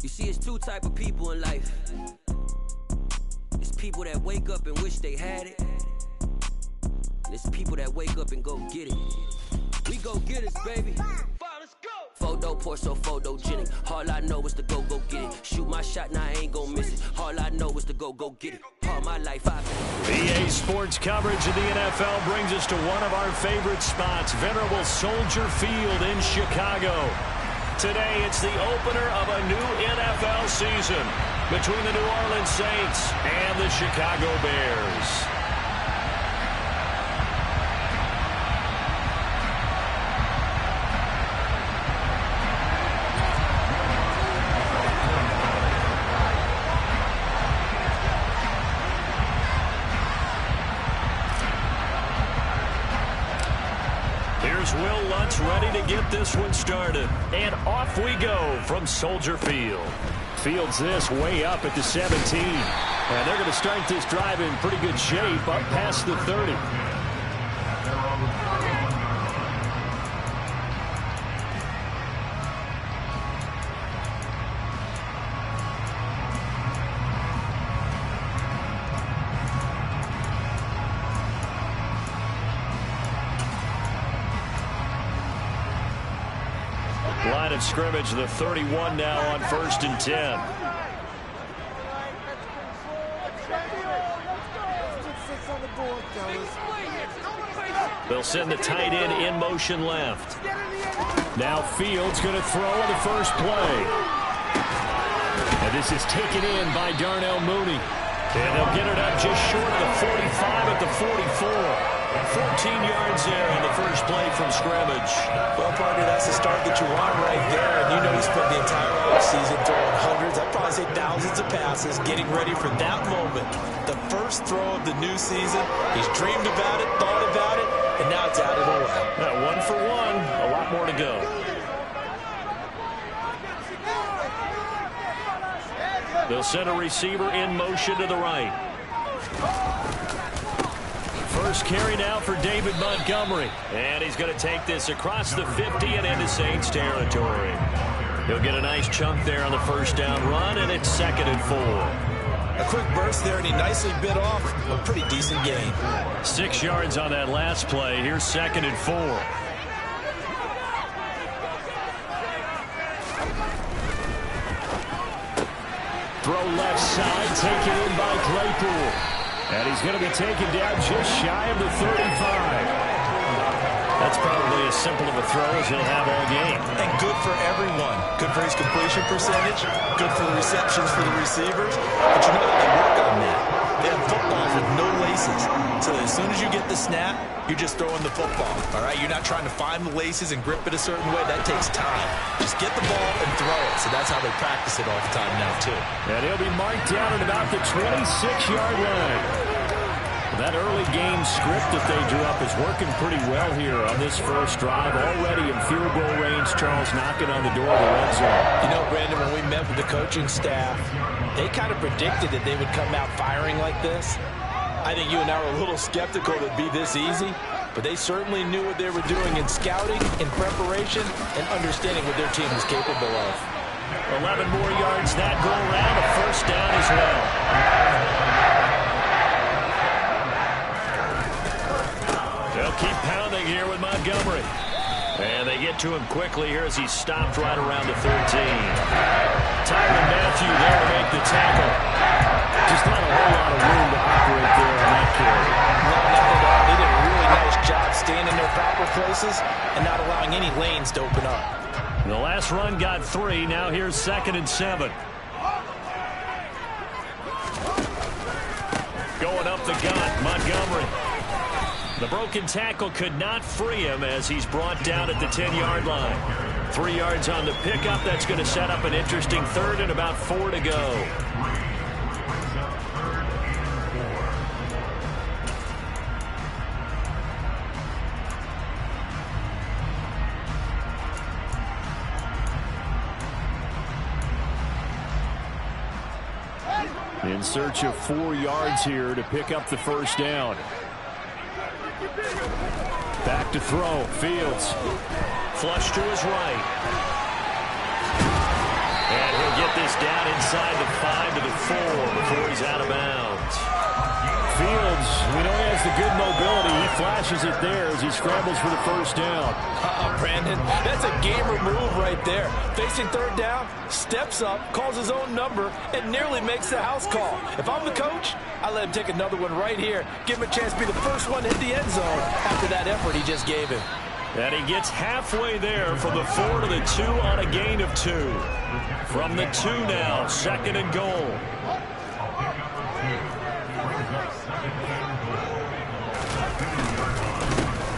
You see, it's two type of people in life. It's people that wake up and wish they had it. And it's people that wake up and go get it. We go get it, baby. Let's go. Photo poor, so photogenic. All I know is to go get it. Shoot my shot, now I ain't gon' miss it. All I know is to go get it. All my life I've been. EA Sports coverage of the NFL brings us to one of our favorite spots, venerable Soldier Field in Chicago. Today, it's the opener of a new NFL season between the New Orleans Saints and the Chicago Bears. Will Lutz ready to get this one started. And off we go from Soldier Field. Fields this way up at the 17. And they're going to start this drive in pretty good shape up past the 30. Line of scrimmage, the 31 now on 1st and 10. They'll send the tight end in motion left. Now Fields going to throw on the first play. And this is taken in by Darnell Mooney. And they'll get it up just short of the 45 at the 44. 14 yards there on the first play from scrimmage. Well, partner, that's the start that you want right there. And you know he spent the entire offseason throwing hundreds, I'd probably say thousands of passes, getting ready for that moment. The first throw of the new season. He's dreamed about it, thought about it, and now it's out of the way. One for one, a lot more to go. They'll send a receiver in motion to the right. First carry now for David Montgomery. And he's going to take this across the 50 and into Saints territory. He'll get a nice chunk there on the first down run, and it's 2nd and 4. A quick burst there, and he nicely bit off a pretty decent gain. 6 yards on that last play. Here's 2nd and 4. Throw left side, taken in by Claypool. And he's going to be taken down just shy of the 35. That's probably as simple of a throw as he'll have all game. And good for everyone. Good for his completion percentage. Good for the receptions for the receivers. But you know they work on that. They have footballs with no laces. So as soon as you get the snap, you're just throwing the football. All right? You're not trying to find the laces and grip it a certain way. That takes time. Just get the ball and throw it. So that's how they practice it all the time now, too. And he'll be marked down at about the 26-yard line. That early game script that they drew up is working pretty well here on this first drive. Already in field goal range, Charles knocking on the door of the red zone. You know, Brandon, when we met with the coaching staff, they kind of predicted that they would come out firing like this. I think you and I were a little skeptical that it'd be this easy, but they certainly knew what they were doing in scouting, in preparation, and understanding what their team was capable of. 11 more yards that go around, a first down as well. They'll keep pounding here with Montgomery. And they get to him quickly here as he's stopped right around the 13. Tyrann Mathieu there to make the tackle. Just not a whole lot of room to operate there on that carry. No, not at all. They did a really nice job staying in their proper places and not allowing any lanes to open up. The last run got 3. Now here's 2nd and 7. Going up the gut, Montgomery. The broken tackle could not free him as he's brought down at the 10-yard line. 3 yards on the pickup. That's going to set up an interesting 3rd and about 4 to go. In search of 4 yards here to pick up the first down. Back to throw. Fields. Flush to his right. And he'll get this down inside the 5 to the 4 before he's out of bounds. Fields, we know he has the good mobility. He flashes it there as he scrambles for the first down. Brandon, that's a gamer move right there. Facing third down, steps up, calls his own number, and nearly makes the house call. If I'm the coach, I let him take another one right here. Give him a chance to be the first one to hit the end zone after that effort he just gave him. And he gets halfway there from the 4 to the 2 on a gain of 2. From the 2 now, 2nd and goal.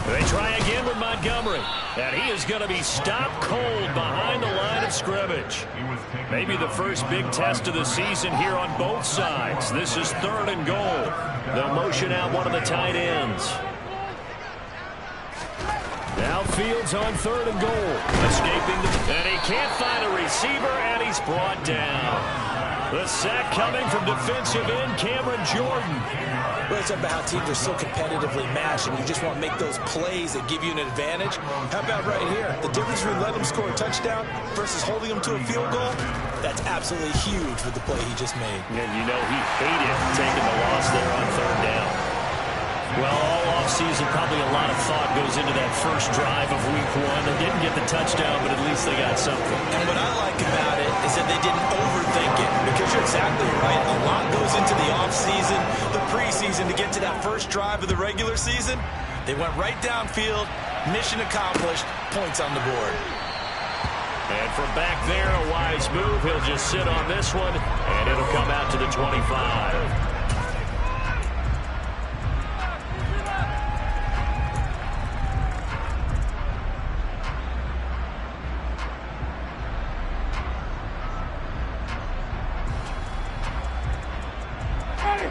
They try again with Montgomery, and he is going to be stopped cold behind the line of scrimmage. Maybe the first big test of the season here on both sides. This is 3rd and goal. They'll motion out one of the tight ends. Now Fields on 3rd and goal. Escaping, and he can't find a receiver, and he's brought down. The sack coming from defensive end Cameron Jordan. Well, it's about how teams are so competitively matched, and you just want to make those plays that give you an advantage. How about right here? The difference between letting them score a touchdown versus holding them to a field goal, that's absolutely huge with the play he just made. And you know he hated taking the loss there on 3rd down. Well, all offseason, probably a lot of thought goes into that first drive of Week 1. They didn't get the touchdown, but at least they got something. And what I like about it is that they didn't overthink it, because you're exactly right. A lot goes into the offseason, the preseason, to get to that first drive of the regular season. They went right downfield, mission accomplished, points on the board. And from back there, a wise move. He'll just sit on this one, and it'll come out to the 25.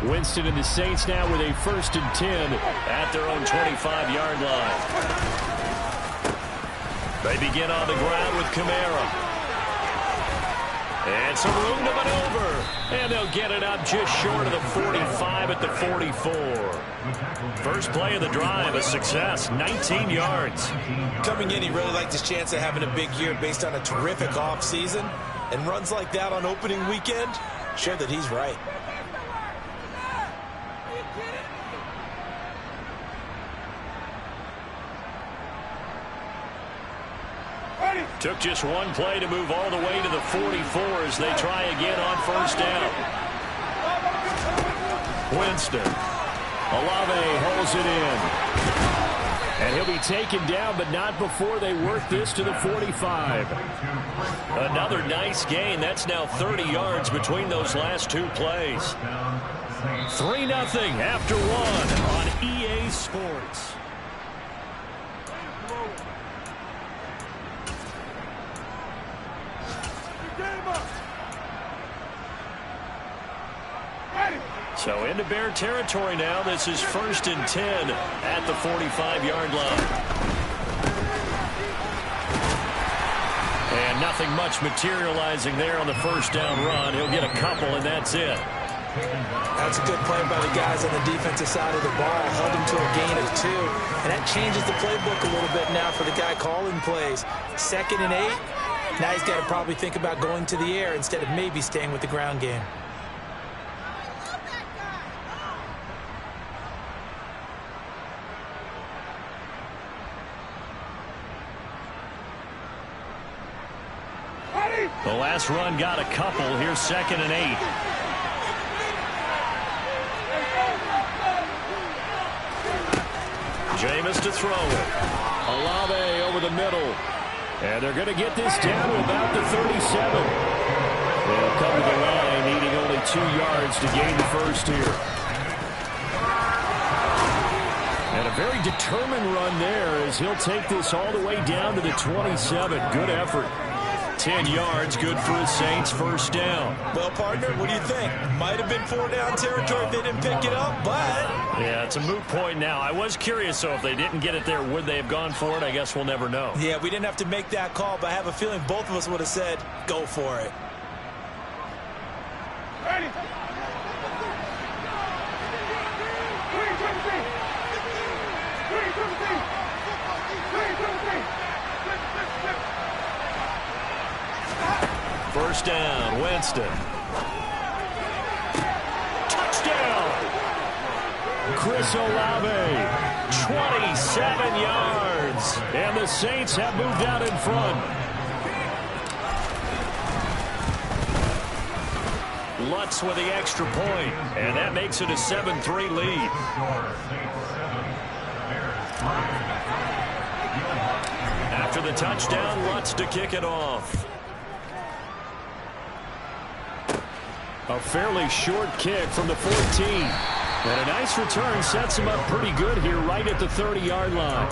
Winston and the Saints now with a 1st and 10 at their own 25-yard line. They begin on the ground with Kamara. And some room to maneuver. And they'll get it up just short of the 45 at the 44. First play of the drive, a success, 19 yards. Coming in, he really liked his chance of having a big year based on a terrific offseason. And runs like that on opening weekend show that he's right. Took just one play to move all the way to the 44 as they try again on 1st down. Winston. Olave holds it in. And he'll be taken down, but not before they work this to the 45. Another nice gain. That's now 30 yards between those last 2 plays. 3-0 after 1 on EA Sports. So into Bear territory now. This is 1st and 10 at the 45-yard line. And nothing much materializing there on the 1st down run. He'll get a couple, and that's it. That's a good play by the guys on the defensive side of the ball. Held him to a gain of 2. And that changes the playbook a little bit now for the guy calling plays. 2nd and 8. Now he's got to probably think about going to the air instead of maybe staying with the ground game. The last run got a couple. Here's 2nd and 8. Jameis to throw it. Olave over the middle. And they're going to get this down to about the 37. They'll come to the line, needing only 2 yards to gain the first here. And a very determined run there as he'll take this all the way down to the 27. Good effort. 10 yards, good for his Saints, 1st down. Well, partner, what do you think? Might have been 4-down territory if they didn't pick it up, but... Yeah, it's a moot point now. I was curious, so if they didn't get it there, would they have gone for it? I guess we'll never know. Yeah, we didn't have to make that call, but I have a feeling both of us would have said, go for it. Ready. First down, Winston. Touchdown! Chris Olave, 27 yards. And the Saints have moved out in front. Lutz with the extra point, and that makes it a 7-3 lead. After the touchdown, Lutz to kick it off. A fairly short kick from the 14. And a nice return sets him up pretty good here right at the 30-yard line.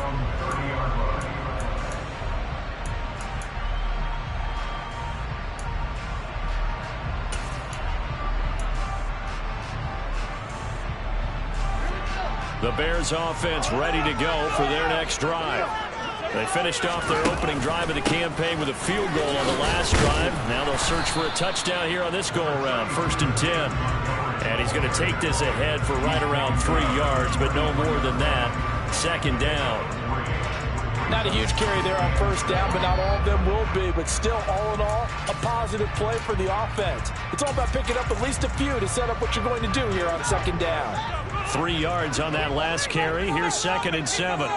The Bears offense ready to go for their next drive. They finished off their opening drive of the campaign with a field goal on the last drive. Now they'll search for a touchdown here on this go-around, 1st and 10. And he's going to take this ahead for right around 3 yards, but no more than that. 2nd down. Not a huge carry there on 1st down, but not all of them will be. But still, all in all, a positive play for the offense. It's all about picking up at least a few to set up what you're going to do here on 2nd down. 3 yards on that last carry. Here's 2nd and 7.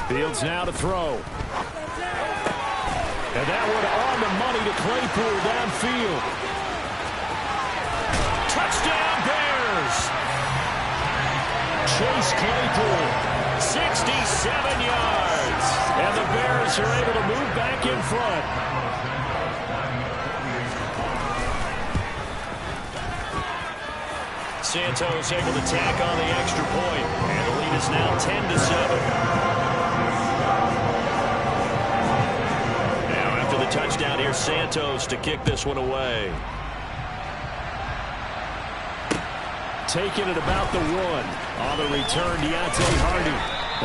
Fields now to throw. And that one on the money to Claypool downfield. Touchdown Bears! Chase Claypool, 67 yards. And the Bears are able to move back in front. Santos able to tack on the extra point. And the lead is now 10-7. The touchdown here, Santos to kick this one away. Taking it about the 1. On the return, Deontay Hardy.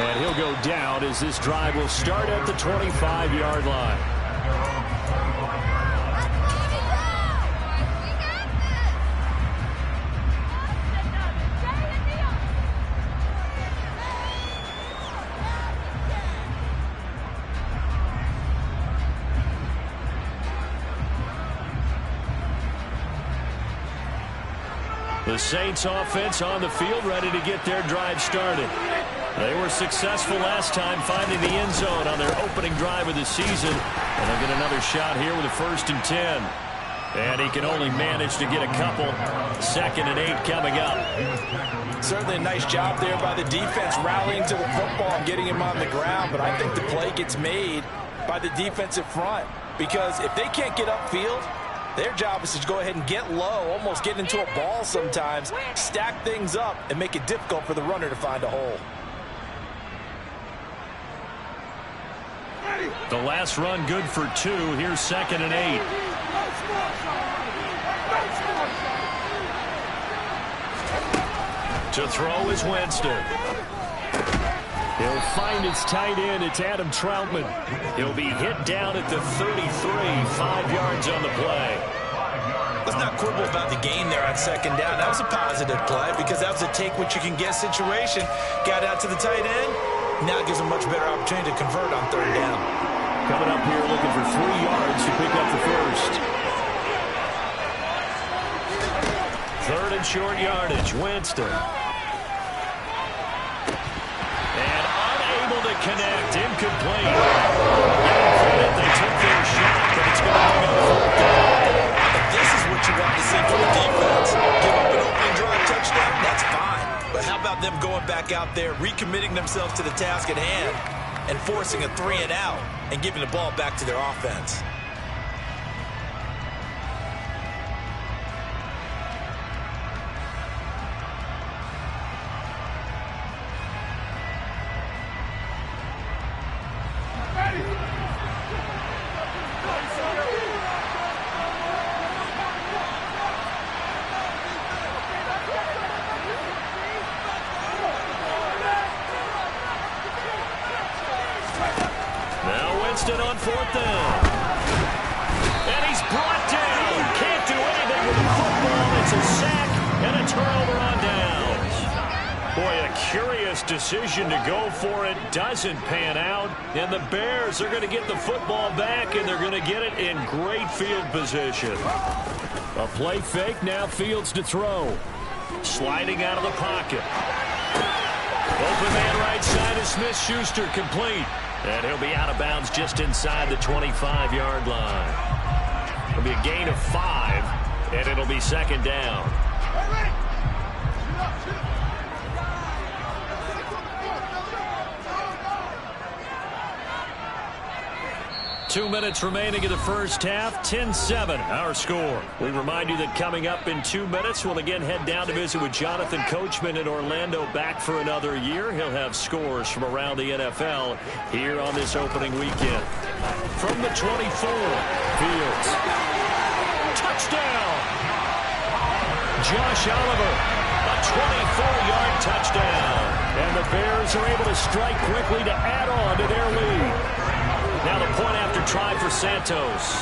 And he'll go down as this drive will start at the 25-yard line. The Saints offense on the field ready to get their drive started. They were successful last time finding the end zone on their opening drive of the season. And they'll get another shot here with a 1st and 10. And he can only manage to get a couple. 2nd and 8 coming up. Certainly a nice job there by the defense rallying to the football and getting him on the ground. But I think the play gets made by the defensive front. Because if they can't get upfield, their job is to go ahead and get low, almost get into a ball sometimes, stack things up, and make it difficult for the runner to find a hole. The last run good for 2. Here's 2nd and 8. To throw is Winston. He'll find his tight end. It's Adam Troutman. He'll be hit down at the 33, 5 yards on the play. Let's not quibble about the gain there on 2nd down. That was a positive play because that was a take-what-you-can-get situation. Got out to the tight end. Now gives him a much better opportunity to convert on 3rd down. Coming up here looking for 3 yards to pick up the 1st. 3rd and short yardage. Winston. To connect, incomplete. Credit, they took their shot, but it's going to go 4th down. This is what you want to see from the defense. Give up an opening drive touchdown, that's fine. But how about them going back out there, recommitting themselves to the task at hand, and forcing a 3-and-out, and giving the ball back to their offense? On 4th down. And he's brought down. Can't do anything with the football. It's a sack and a turnover on downs. Boy, a curious decision to go for it. Doesn't pan out. And the Bears are going to get the football back, and they're going to get it in great field position. A play fake. Now Fields to throw. Sliding out of the pocket. Open man right side of Smith-Schuster, complete. And he'll be out of bounds just inside the 25-yard line. It'll be a gain of 5, and it'll be second down. 2 minutes remaining in the first half. 10-7 our score. We remind you that coming up in 2 minutes, we'll again head down to visit with Jonathan Coachman in Orlando, back for another year. He'll have scores from around the NFL here on this opening weekend. From the 24, Fields. Touchdown! Josh Oliver, a 24-yard touchdown. And the Bears are able to strike quickly to add on to their lead. Now the point after try for Santos.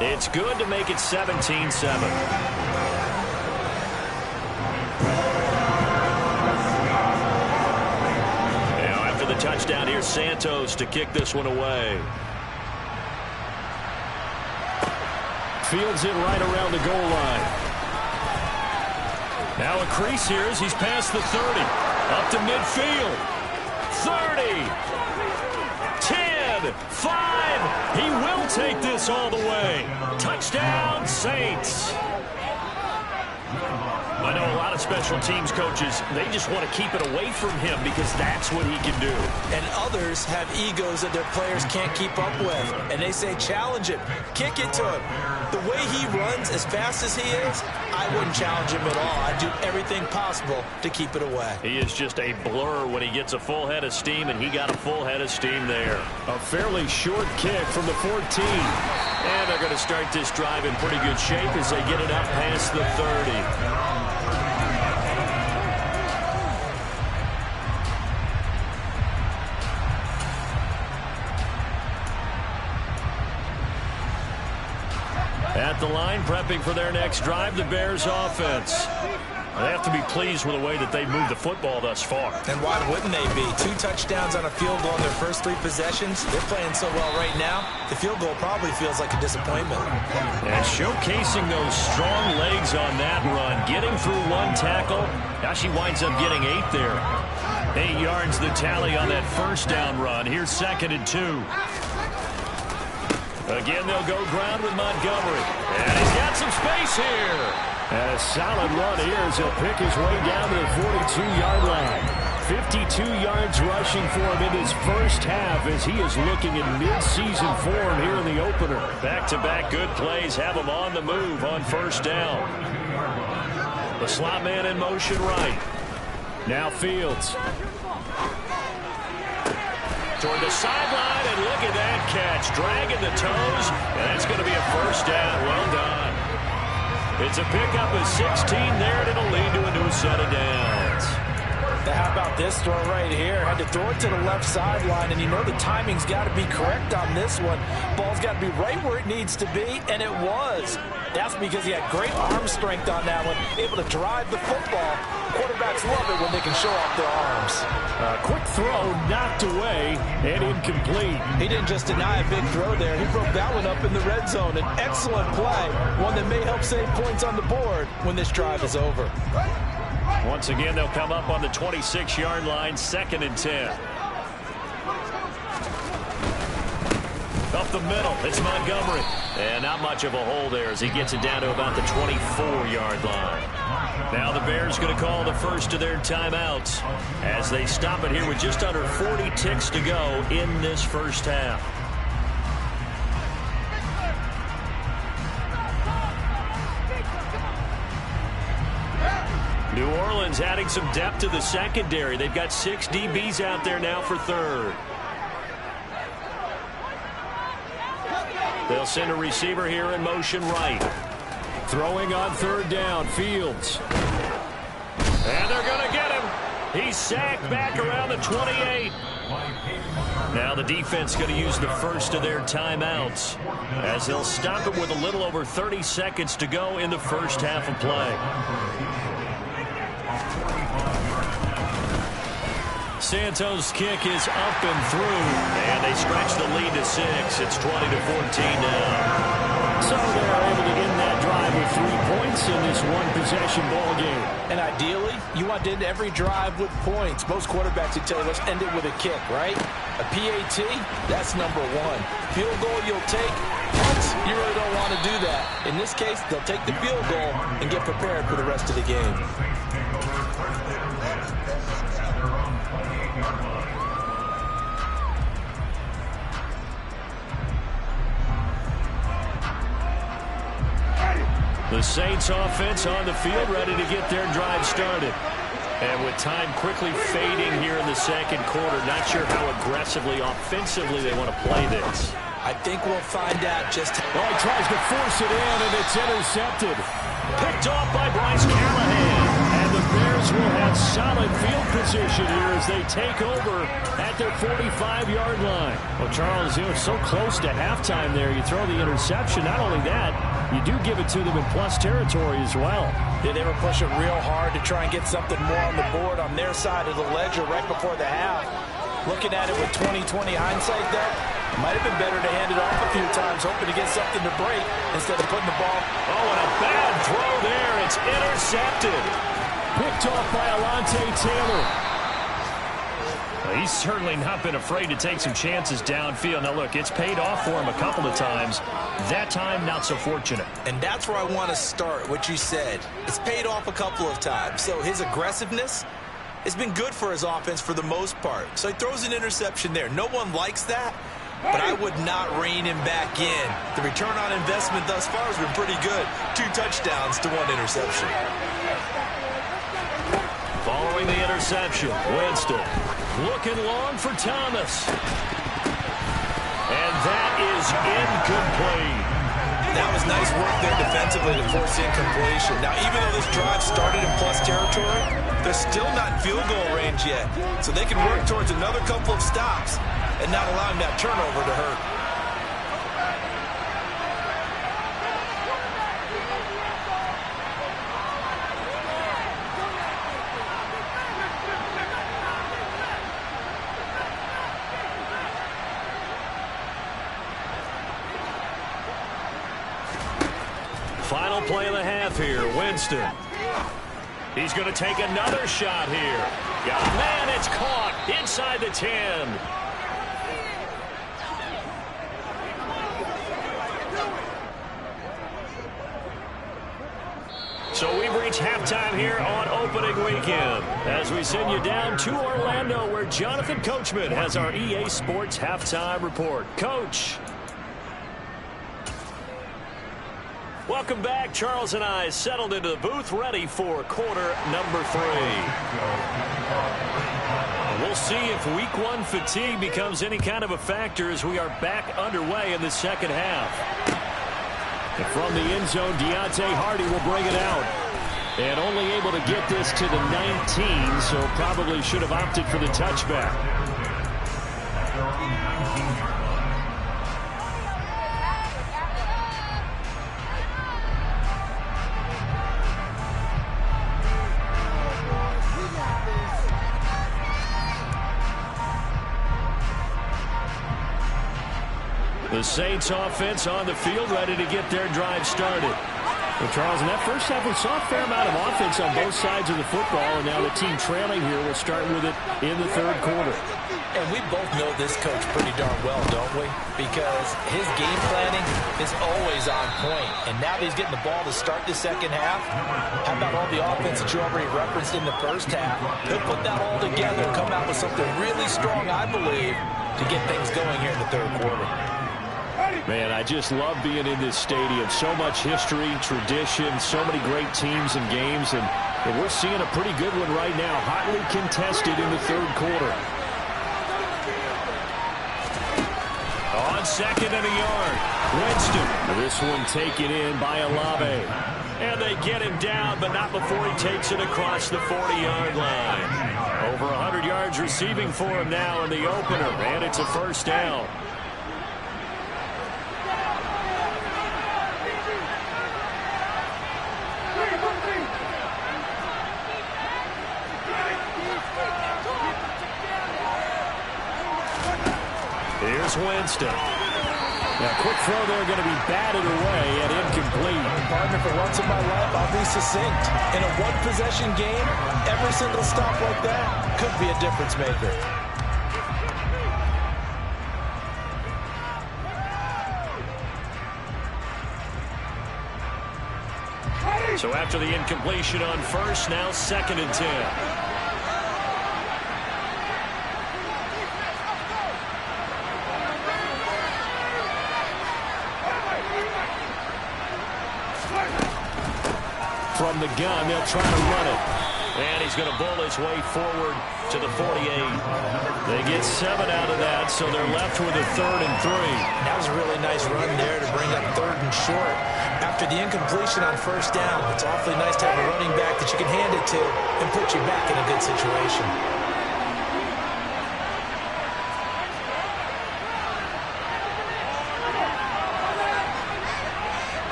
It's good to make it 17-7. Now after the touchdown, here's Santos to kick this one away. Fields in right around the goal line. Now a crease here as he's past the 30. Up to midfield. 30. 10, 5, he will take this all the way. Touchdown, Saints. I know a lot of special teams coaches, they just want to keep it away from him because that's what he can do. And others have egos that their players can't keep up with. And they say, challenge him, kick it to him. The way he runs as fast as he is, I wouldn't challenge him at all. I'd do everything possible to keep it away. He is just a blur when he gets a full head of steam, and he got a full head of steam there. A fairly short kick from the 14. And they're going to start this drive in pretty good shape as they get it up past the 30. At the line, prepping for their next drive, the Bears offense. They have to be pleased with the way that they've moved the football thus far. And why wouldn't they be? 2 touchdowns on a field goal in their first 3 possessions. They're playing so well right now, the field goal probably feels like a disappointment. And showcasing those strong legs on that run. Getting through 1 tackle. Now she winds up getting 8 there. 8 yards the tally on that first down run. Here's 2nd and 2. Again, they'll go ground with Montgomery. And he's got some space here. And a solid run here as he'll pick his way down to the 42-yard line. 52 yards rushing for him in his first half as he is looking in mid-season form here in the opener. Back-to-back good plays have him on the move on first down. The slot man in motion right. Now Fields. Toward the sideline, and look at that catch. Dragging the toes, and that's going to be a first down. Well done. It's a pickup of 16 there, and it'll lead to a new set of downs. How about this throw right here? Had to throw it to the left sideline, and you know the timing's got to be correct on this one. Ball's got to be right where it needs to be, and it was. That's because he had great arm strength on that one, able to drive the football. Quarterbacks love it when they can show off their arms. Quick throw, knocked away, and incomplete. He didn't just deny a big throw there. He broke that one up in the red zone. An excellent play, one that may help save points on the board when this drive is over. Once again, they'll come up on the 26-yard line, 2nd and 10. Up the middle, it's Montgomery. And not much of a hole there as he gets it down to about the 24-yard line. Now the Bears going to call the first of their timeouts as they stop it here with just under 40 ticks to go in this first half. New Orleans adding some depth to the secondary. They've got 6 DBs out there now for third. They'll send a receiver here in motion right. Throwing on third down, Fields. And they're going to get him. He's sacked back around the 28. Now the defense going to use the first of their timeouts as they'll stop it with a little over 30 seconds to go in the first half of play. Santos' kick is up and through, and they stretch the lead to 6. It's 20-14 now. So they're able to end that drive with 3 points in this one-possession ball game. And ideally, you want to end every drive with points. Most quarterbacks would tell you, let's end it with a kick, right? A PAT, that's number 1. Field goal you'll take, you really don't want to do that. In this case, they'll take the field goal and get prepared for the rest of the game. The Saints offense on the field, ready to get their drive started. And with time quickly fading here in the second quarter, not sure how aggressively, offensively they want to play this. I think we'll find out just how. Oh, he tries to force it in, and it's intercepted. Picked off by Bryce Callahan. And the Bears will have solid field position here as they take over at their 45-yard line. Well, Charles, so close to halftime there. You throw the interception. Not only that, you do give it to them in plus territory as well. Yeah, they were pushing real hard to try and get something more on the board on their side of the ledger right before the half. Looking at it with 20/20 hindsight, though, it might have been better to hand it off a few times, hoping to get something to break instead of putting the ball. Oh, and a bad throw there. It's intercepted. Picked off by Alontae Taylor. Well, he's certainly not been afraid to take some chances downfield. Now, look, it's paid off for him a couple of times. That time, not so fortunate. And that's where I want to start, what you said. It's paid off a couple of times. So his aggressiveness has been good for his offense for the most part. So he throws an interception there. No one likes that, but I would not rein him back in. The return on investment thus far has been pretty good. 2 touchdowns to 1 interception. Following the interception, Winston looking long for Thomas. And that is incomplete. That was nice work there defensively to force incompletion. Now, even though this drive started in plus territory, they're still not in field goal range yet. So they can work towards another couple of stops and not allowing that turnover to hurt. Final play of the half here, Winston. He's going to take another shot here. Yeah, man, it's caught inside the 10. So we've reached halftime here on opening weekend as we send you down to Orlando where Jonathan Coachman has our EA Sports halftime report. Coach. Welcome back. Charles and I settled into the booth ready for quarter number 3. We'll see if week 1 fatigue becomes any kind of a factor as we are back underway in the second half. And from the end zone, Deontay Hardy will bring it out. And only able to get this to the 19, so probably should have opted for the touchback. The Saints offense on the field ready to get their drive started. Well, Charles, in that first half, we saw a fair amount of offense on both sides of the football, and now the team trailing here will start with it in the third quarter. And we both know this coach pretty darn well, don't we? Because his game planning is always on point. And now that he's getting the ball to start the second half, how about all the offense that you already referenced in the first half? He'll put that all together and come out with something really strong, I believe, to get things going here in the third quarter. Man, I just love being in this stadium. So much history, tradition, so many great teams and games, and we're seeing a pretty good one right now, hotly contested in the third quarter. On second and a yard, Winston. This one taken in by Olave. And they get him down, but not before he takes it across the 40-yard line. Over 100 yards receiving for him now in the opener, and it's a first down. Here's Winston. Now, quick throw there going to be batted away and incomplete. Partner, for once in my life, I'll be succinct. In a one-possession game, every single stop like that could be a difference maker. So after the incompletion on first, now 2nd and 10. From the gun, they'll try to run it. And he's going to bull his way forward to the 48. They get 7 out of that, so they're left with a 3rd and 3. That was a really nice run there to bring up 3rd and short. After the incompletion on first down, it's awfully nice to have a running back that you can hand it to and put you back in a good situation.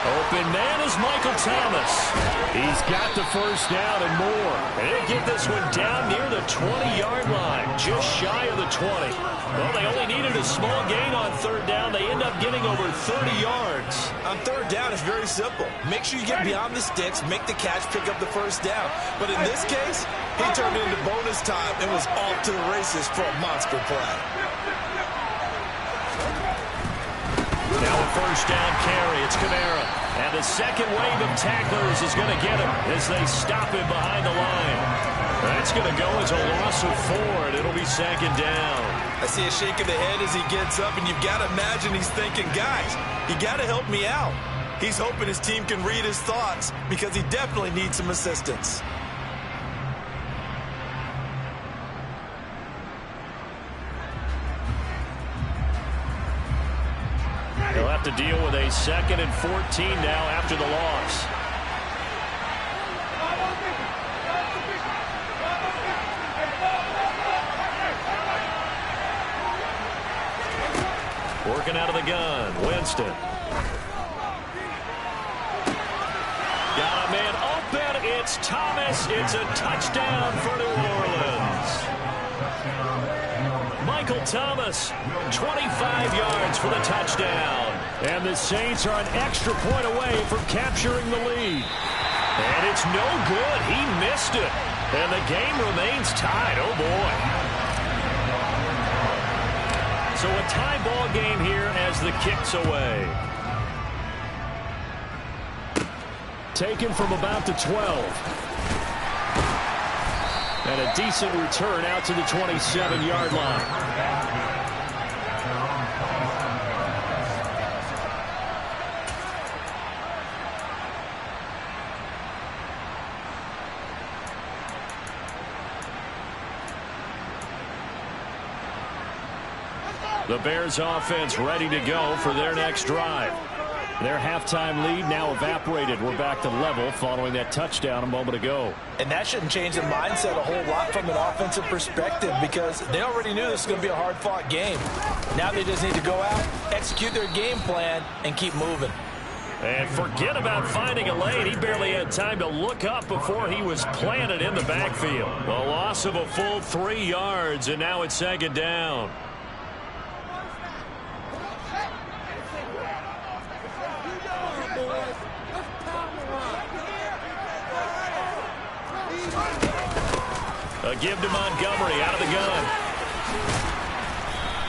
Open man is Michael Thomas. He's got the first down and more. And he'll get this one down near the 20-yard line, just shy of the 20. Well, they only needed a small gain on 3rd down. They end up getting over 30 yards. On 3rd down, it's very simple. Make sure you get beyond the sticks, make the catch, pick up the first down. But in this case, he turned it into bonus time and was off to the races for a monster play. Now a first down carry. It's Kamara. And the second wave of tacklers is going to get him as they stop him behind the line. That's going to go as a loss of 4, and it'll be 2nd down. I see a shake of the head as he gets up, and you've got to imagine he's thinking, guys, you got to help me out. He's hoping his team can read his thoughts because he definitely needs some assistance. They'll have to deal with a 2nd and 14 now after the loss. Working out of the gun, Winston. Got a man open. It's Thomas. It's a touchdown for New Orleans. Michael Thomas, 25 yards for the touchdown. And the Saints are an extra point away from capturing the lead. And it's no good. He missed it. And the game remains tied. Oh, boy. So a tie ball game here as the kick's away. Taken from about the 12. And a decent return out to the 27-yard line. The Bears offense ready to go for their next drive. Their halftime lead now evaporated. We're back to level following that touchdown a moment ago. And that shouldn't change the mindset a whole lot from an offensive perspective because they already knew this was going to be a hard-fought game. Now they just need to go out, execute their game plan, and keep moving. And forget about finding a lane. He barely had time to look up before he was planted in the backfield. A loss of a full 3 yards, and now it's 2nd down. A give to Montgomery out of the gun.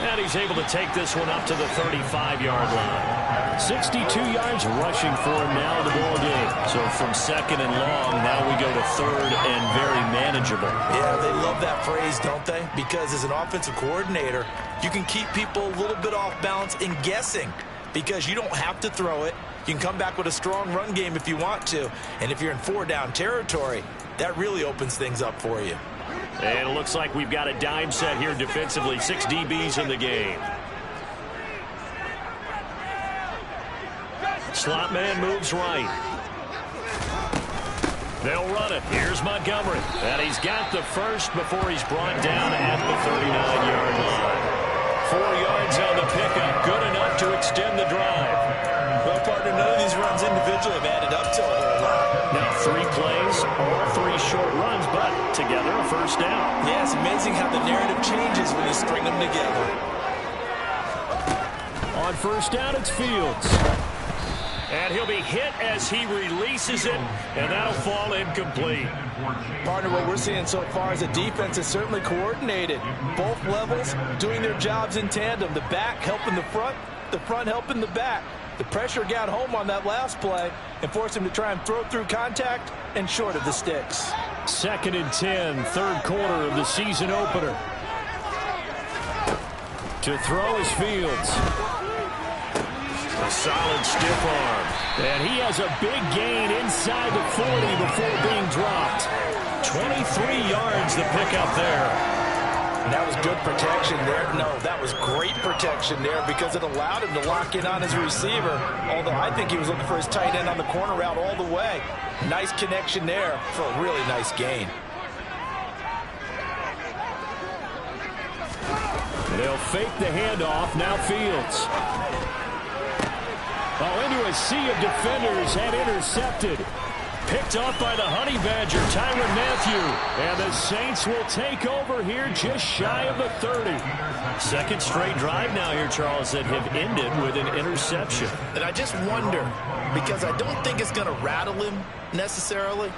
And he's able to take this one up to the 35-yard line. 62 yards rushing for him now in the ball game. So from 2nd and long, now we go to 3rd and very manageable. Yeah, they love that phrase, don't they? Because as an offensive coordinator, you can keep people a little bit off balance and guessing because you don't have to throw it. You can come back with a strong run game if you want to. And if you're in 4-down territory, that really opens things up for you. And it looks like we've got a dime set here defensively. 6 DBs in the game. Slot man moves right. They'll run it. Here's Montgomery. And he's got the first before he's brought down at the 39-yard line. 4 yards on the pickup. Good enough to extend the drive. Well, partner, none of these runs individually have added up to a whole lot. Now 3 plays, All 3 short runs, but together a first down. Yeah, it's amazing how the narrative changes when you string them together. On first down, it's Fields. And he'll be hit as he releases it, and that'll fall incomplete. Partner, what we're seeing so far is a defense is certainly coordinated. Both levels doing their jobs in tandem. The back helping the front helping the back. The pressure got home on that last play and forced him to try and throw through contact and short of the sticks. 2nd and 10, third quarter of the season opener. To throw is Fields. A solid stiff arm. And he has a big gain inside the 40 before being dropped. 23 yards the pickup there. And that was good protection there. No, that was great protection there because it allowed him to lock in on his receiver. Although I think he was looking for his tight end on the corner route all the way. Nice connection there for a really nice gain. They'll fake the handoff. Now Fields. Into a sea of defenders and intercepted. Picked off by the Honey Badger, Tyrann Mathieu. And the Saints will take over here just shy of the 30. Second straight drive now here, Charles, that have ended with an interception. And I just wonder, because I don't think it's going to rattle him necessarily,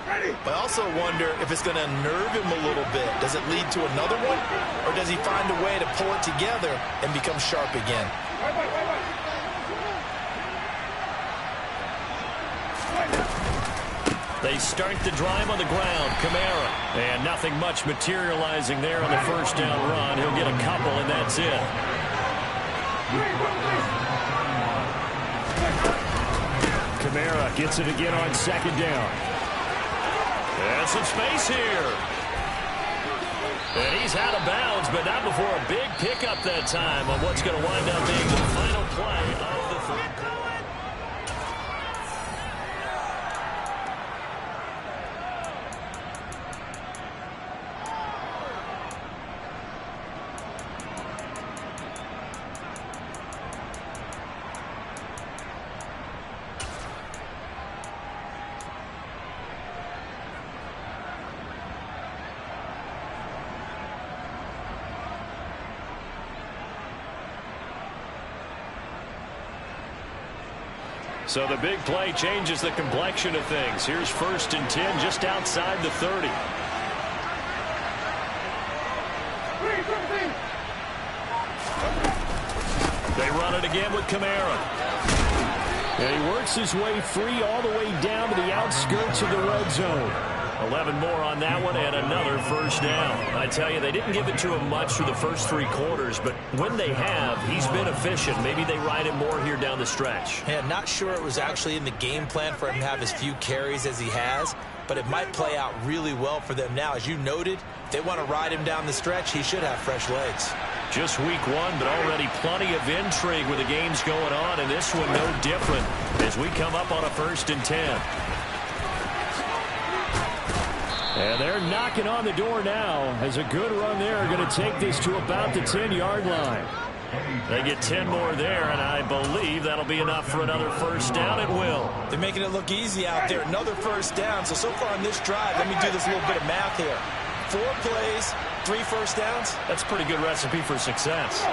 but I also wonder if it's going to unnerve him a little bit. Does it lead to another one? Or does he find a way to pull it together and become sharp again? They start the drive on the ground. Kamara. And nothing much materializing there on the first down run. He'll get a couple, and that's it. Kamara gets it again on 2nd down. And some space here. And he's out of bounds, but not before a big pickup that time on what's going to wind up being the final play of the third quarter. So the big play changes the complexion of things. Here's 1st and 10 just outside the 30. They run it again with Kamara. And he works his way free all the way down to the outskirts of the red zone. 11 more on that one and another first down. I tell you, they didn't give it to him much through the first 3 quarters, but when they have, he's been efficient. Maybe they ride him more here down the stretch. Yeah, not sure it was actually in the game plan for him to have as few carries as he has, but it might play out really well for them now. As you noted, if they want to ride him down the stretch, he should have fresh legs. Just week 1, but already plenty of intrigue with the games going on, and this one no different as we come up on a 1st and 10. And they're knocking on the door now as a good run there are going to take this to about the 10-yard line. They get 10 more there, and I believe that'll be enough for another first down. It will. They're making it look easy out there. Another first down. So far on this drive, let me do this little bit of math here. 4 plays, 3 first downs. That's a pretty good recipe for success.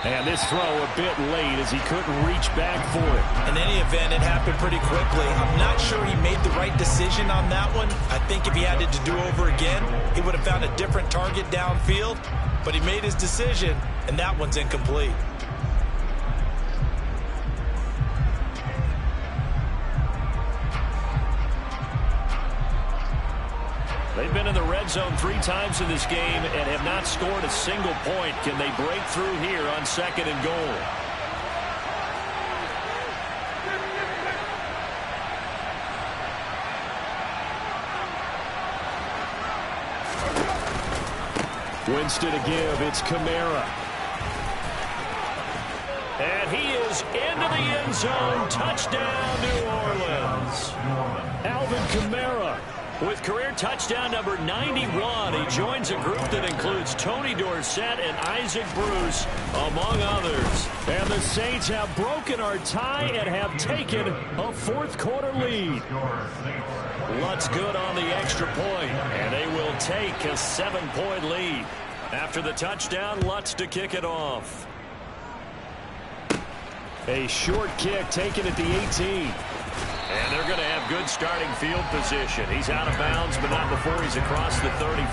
And this throw a bit late as he couldn't reach back for it. In any event, it happened pretty quickly. I'm not sure he made the right decision on that one. I think if he had it to do over again, he would have found a different target downfield. But he made his decision, and that one's incomplete. They've been in the red zone 3 times in this game and have not scored a single point. Can they break through here on 2nd and goal? Winston to give. It's Kamara. And he is into the end zone. Touchdown, New Orleans. Alvin Kamara With career touchdown number 91, he joins a group that includes Tony Dorsett and Isaac Bruce, among others. And the Saints have broken our tie and have taken a fourth-quarter lead. Lutz good on the extra point, and they will take a 7-point lead. After the touchdown, Lutz to kick it off. A short kick taken at the 18. And they're going to have good starting field position. He's out of bounds, but not before he's across the 35.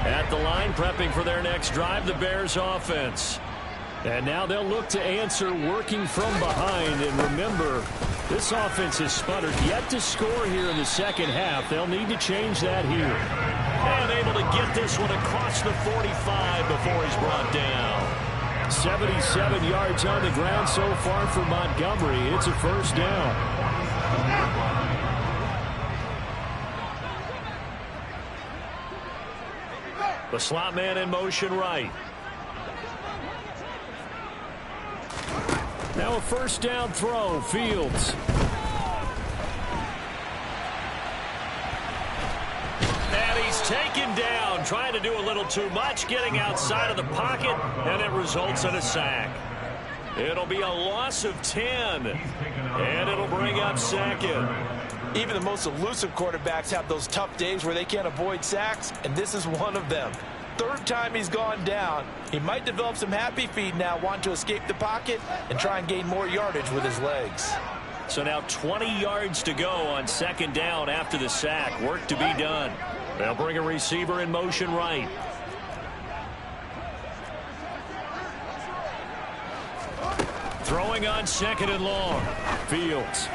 At the line, prepping for their next drive, the Bears offense. And now they'll look to answer working from behind. And remember, this offense has sputtered yet to score here in the second half. They'll need to change that here. And able to get this one across the 45 before he's brought down. 77 yards on the ground so far for Montgomery. It's a first down. The slot man in motion right. Now a first down throw, Fields. And he's taken down, trying to do a little too much, getting outside of the pocket, and it results in a sack. It'll be a loss of 10, and it'll bring up second. Even the most elusive quarterbacks have those tough days where they can't avoid sacks, and this is one of them. Third time he's gone down. He might develop some happy feet now, want to escape the pocket and try and gain more yardage with his legs. So now 20 yards to go on second down after the sack. Work to be done. They'll bring a receiver in motion right. Throwing on second and long. Fields.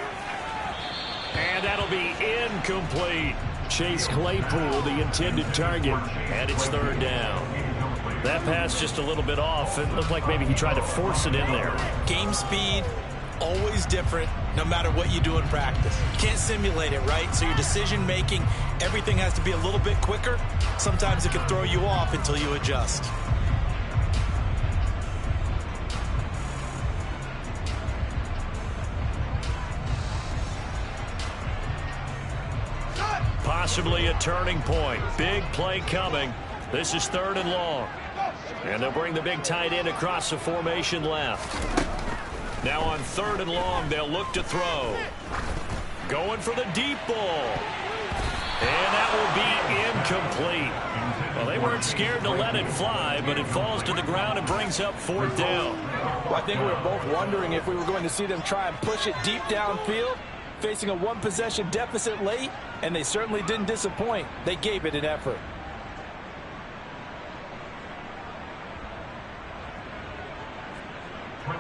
And that'll be incomplete. Chase Claypool, the intended target, and it's third down. That pass just a little bit off. It looked like maybe he tried to force it in there. Game speed, always different, no matter what you do in practice. You can't simulate it, right? So your decision-making, everything has to be a little bit quicker. Sometimes it can throw you off until you adjust. Possibly a turning point. Big play coming. This is third and long. And they'll bring the big tight end across the formation left. Now on third and long, they'll look to throw. Going for the deep ball. And that will be incomplete. Well, they weren't scared to let it fly, but it falls to the ground and brings up fourth down. Well, I think we were both wondering if we were going to see them try and push it deep downfield, facing a one-possession deficit late, and they certainly didn't disappoint. They gave it an effort.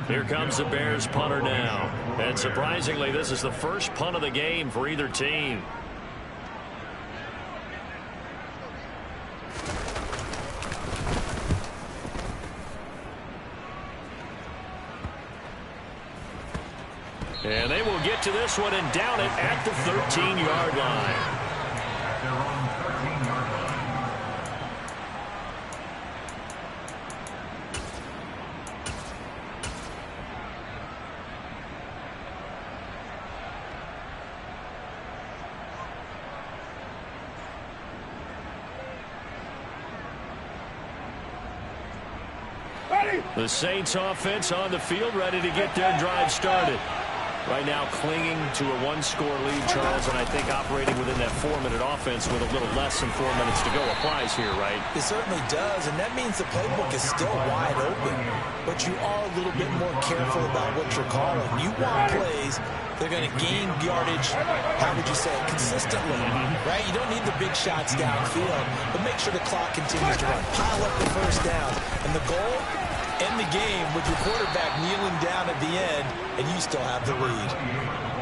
Here comes the Bears punter now. And surprisingly, this is the first punt of the game for either team. And they will get to this one and down it at the 13-yard line. The Saints offense on the field, ready to get their drive started. Right now clinging to a one-score lead, Charles, and I think operating within that 4-minute offense with a little less than 4 minutes to go applies here, right? It certainly does, and that means the playbook is still wide open. But you are a little bit more careful about what you're calling. You want plays they're going to gain yardage, how would you say it, consistently, right? You don't need the big shots downfield, but make sure the clock continues to run. Pile up the first down, and the goal, end the game with your quarterback kneeling down at the end, and you still have the lead.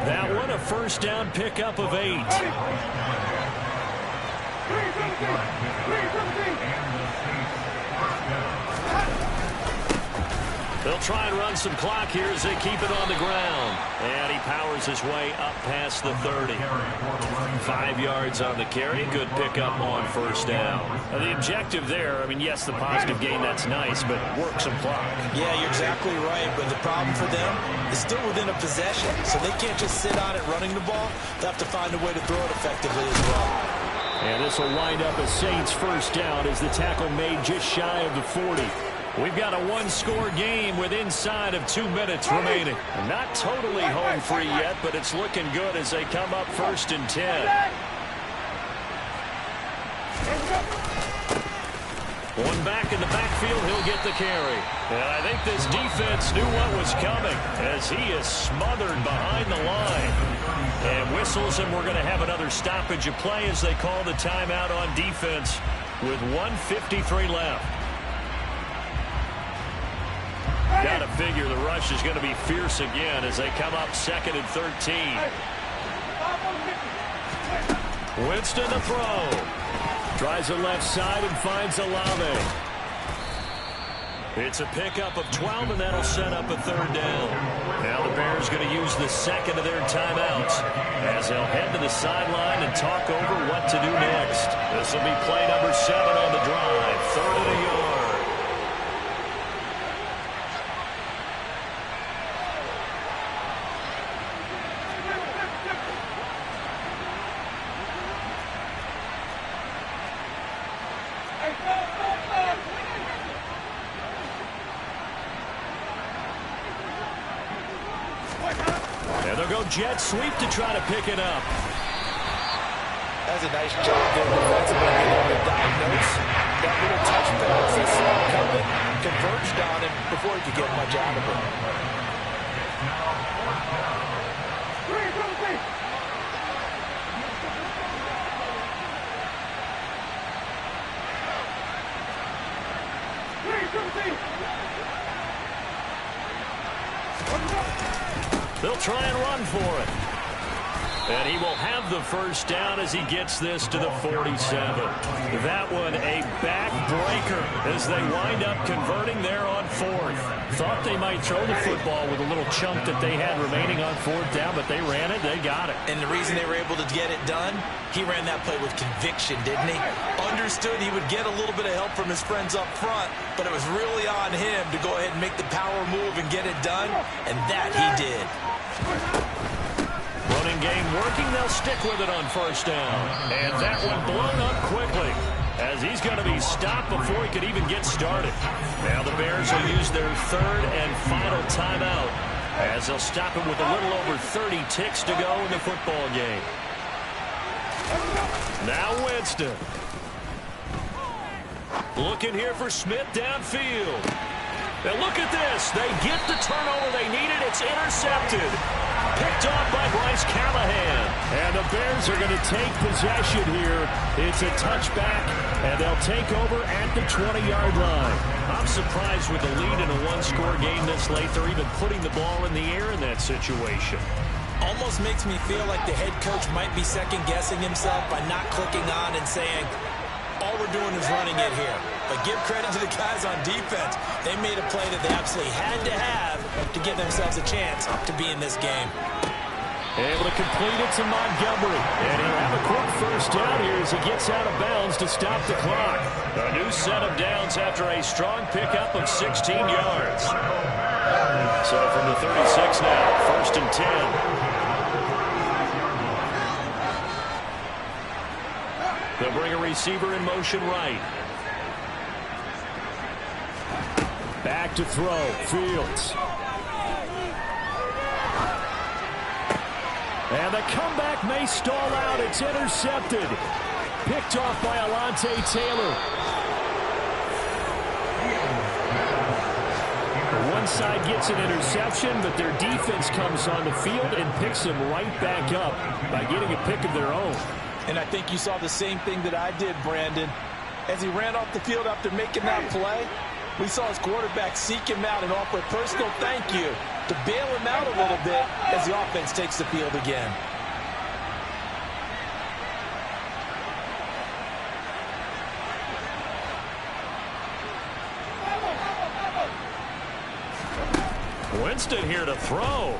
That one, a first down pickup of 8. They'll try and run some clock here as they keep it on the ground. And he powers his way up past the 30. 5 yards on the carry. Good pickup on first down. Now, the objective there, I mean, yes, the positive gain, that's nice, but work some clock. Yeah, you're exactly right. But the problem for them is still within a possession. So they can't just sit on it running the ball. They'll have to find a way to throw it effectively as well. And this will wind up a Saints first down as the tackle made just shy of the 40. We've got a one-score game with inside of 2 minutes remaining. Not totally home free yet, but it's looking good as they come up 1st and 10. One back in the backfield, he'll get the carry. And I think this defense knew what was coming as he is smothered behind the line. And whistles, and we're going to have another stoppage of play as they call the timeout on defense with 1:53 left. Got to figure the rush is going to be fierce again as they come up 2nd and 13. Winston to throw. Tries the left side and finds Olave. It's a pickup of 12, and that'll set up a 3rd down. Now the Bears going to use the 2nd of their timeouts as they'll head to the sideline and talk over what to do next. This will be play number 7 on the drive. 3rd and a yard. Jet sweep to try to pick it up. That's a nice job there defensively being able to diagnose that little touch pass that saw coming, converged on him before he could get much out of it. They'll try and run for it. And he will have the first down as he gets this to the 47. That one a backbreaker as they wind up converting there on 4th. Thought they might throw the football with a little chunk that they had remaining on 4th down, but they ran it, they got it. And the reason they were able to get it done, he ran that play with conviction, didn't he? Understood he would get a little bit of help from his friends up front, but it was really on him to go ahead and make the power move and get it done, and that he did. Running game working, they'll stick with it on first down. And that one blown up quickly as he's going to be stopped before he could even get started. Now the Bears will use their 3rd and final timeout as they'll stop it with a little over 30 ticks to go in the football game. Now Winston. Looking here for Smith downfield. And look at this. They get the turnover they needed. It's intercepted. Picked off by Bryce Callahan. And the Bears are going to take possession here. It's a touchback, and they'll take over at the 20-yard line. I'm surprised with the lead in a one-score game this late. They're even putting the ball in the air in that situation. Almost makes me feel like the head coach might be second-guessing himself by not clicking on and saying, all we're doing is running it here. But give credit to the guys on defense. They made a play that they absolutely had to have to give themselves a chance to be in this game. Able to complete it to Montgomery. And he'll have a quick first down here as he gets out of bounds to stop the clock. A new set of downs after a strong pickup of 16 yards. So from the 36 now, 1st and 10. They'll bring a receiver in motion right. Back to throw. Fields. And the comeback may stall out. It's intercepted. Picked off by Alontae Taylor. One side gets an interception, but their defense comes on the field and picks them right back up by getting a pick of their own. And I think you saw the same thing that I did, Brandon. As he ran off the field after making that play, we saw his quarterback seek him out and offer a personal thank you to bail him out a little bit as the offense takes the field again. Winston here to throw.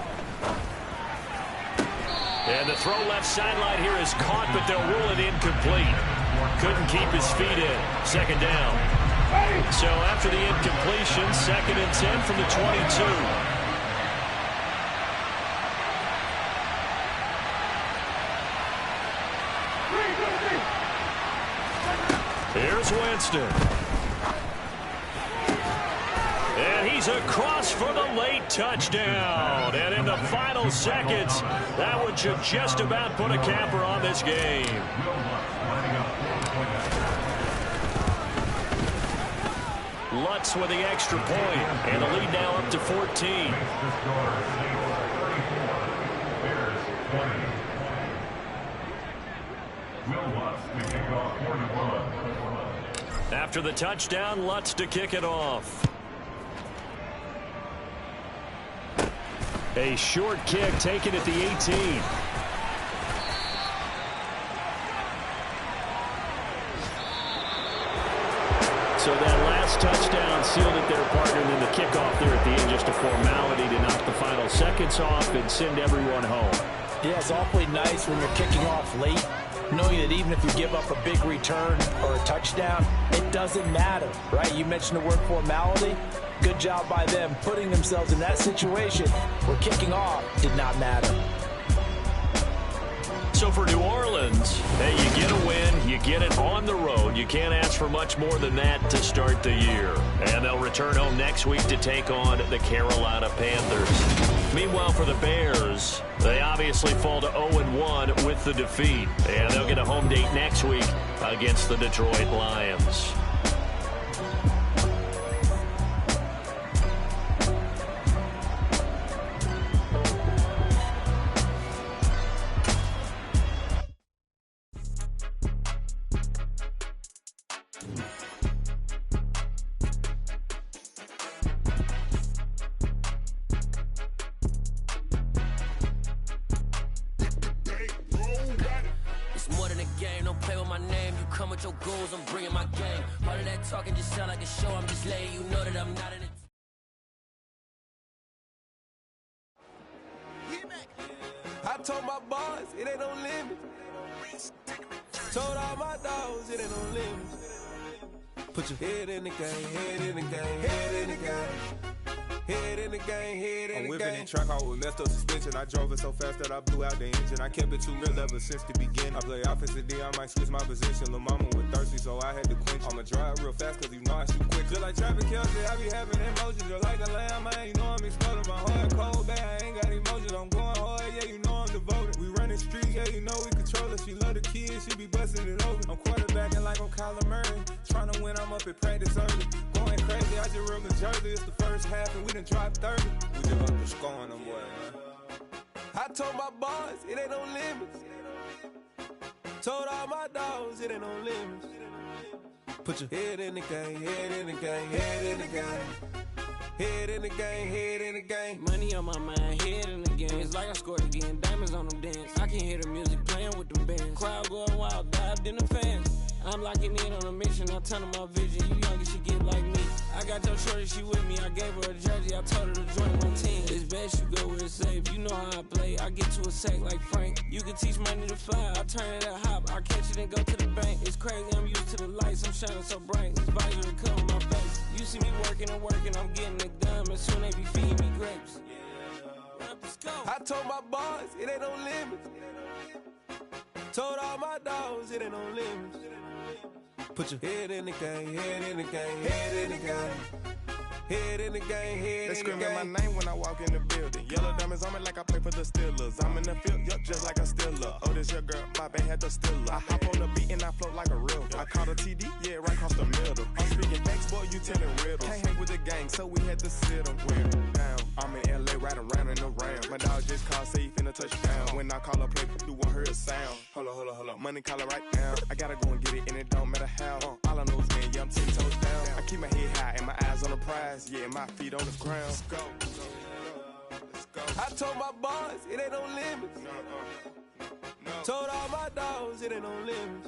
And the throw left sideline here is caught, but they'll rule it incomplete. Couldn't keep his feet in. Second down. So after the incompletion, 2nd and 10 from the 22. Here's Winston. And he's across for the late touchdown. And in the final seconds, that one should just about put a capper on this game. Lutz with the extra point, and the lead now up to 14. After the touchdown, Lutz to kick it off. A short kick taken at the 18. So that last touchdown sealed it their partner, and then the kickoff there at the end, just a formality to knock the final seconds off and send everyone home. Yeah, it's awfully nice when you're kicking off late, knowing that even if you give up a big return or a touchdown, it doesn't matter, right? You mentioned the word formality. Good job by them putting themselves in that situation where kicking off did not matter. So for New Orleans, hey, you get a win, you get it on the road. You can't ask for much more than that to start the year. And they'll return home next week to take on the Carolina Panthers. Meanwhile, for the Bears, they obviously fall to 0-1 with the defeat. And they'll get a home date next week against the Detroit Lions. I told my boys, it ain't no limit. Told all my dogs, it ain't no limit. Put your head in the game, head in the game, head in the game. Head in the game, head in the game. I'm whipping and track out with messed up suspension. I drove it so fast that I blew out the engine. I kept it too real ever since the beginning. I play offensive D, I might switch my position. Lil' mama was thirsty, so I had to quench. I'ma drive real fast, cause you know I shoot quick. Just like traffic Kelsey, I be having emotions. Just like a lamb, man, you know I'm exploding. My heart cold, bad, I ain't got emotions. I'm going hard, yeah, you know I'm devoted. We running streets, yeah, you know we control it. She love the kids, she be busting it over. I'm quarterbacking like I'm Kyler Murray. Trying to win, I'm up at practice early. Going crazy, I just real the jersey. It's the first half and we done dropped 30. We just up to scoring them, boy, man. I told my boys, it ain't no limits. Told all my dogs, it ain't no limits. Put your head in the game, head in the game, head in the game. Head in the game, head in the game. Money on my mind, head in the game. It's like I scored again, diamonds on them dance. I can hear the music playing with the bands. Crowd going wild, dived in the fans. I'm locking in on a mission, I turn my vision. You young, she get like me. I got your shorty, she with me. I gave her a jersey, I told her to join my team. It's best you go where it's safe. You know how I play, I get to a sack like Frank. You can teach money to fly, I turn it at hop. I catch it and go to the bank. It's crazy, I'm used to the lights, I'm shining so bright. This visor to come on my face. You see me working and working, I'm getting it done. And soon they be feeding me grapes. I told my boys, it ain't no limits. Told all my dogs, it ain't no limits. Put your head in the game, head in the game, head in the game. Head in the game, head in the game. They screaming my name when I walk in the building. Yellow diamonds on me like I play for the Steelers. I'm in the field, yup, just like a Steeler. Oh, this your girl, my band had the Steeler. I hop on the beat and I float like a real. I caught a TD, yeah, right across the middle. I'm speaking facts, boy, you telling riddles. Can't hang with the gang, so we had to sit them down. I'm in LA, riding around in the Rams. My dog just called, say he finna touch down. When I call a play, you won't hear a sound. Hold up, money caller right now. I gotta go and get it, and it don't matter how. All I know is, man, yeah, I'm 10 toes down. I keep my head high and my eyes on the prize. Yeah, my feet on the ground. Let's go. Let's go. I told my boys, it ain't no limits. No. Told all my dogs, it ain't no limits.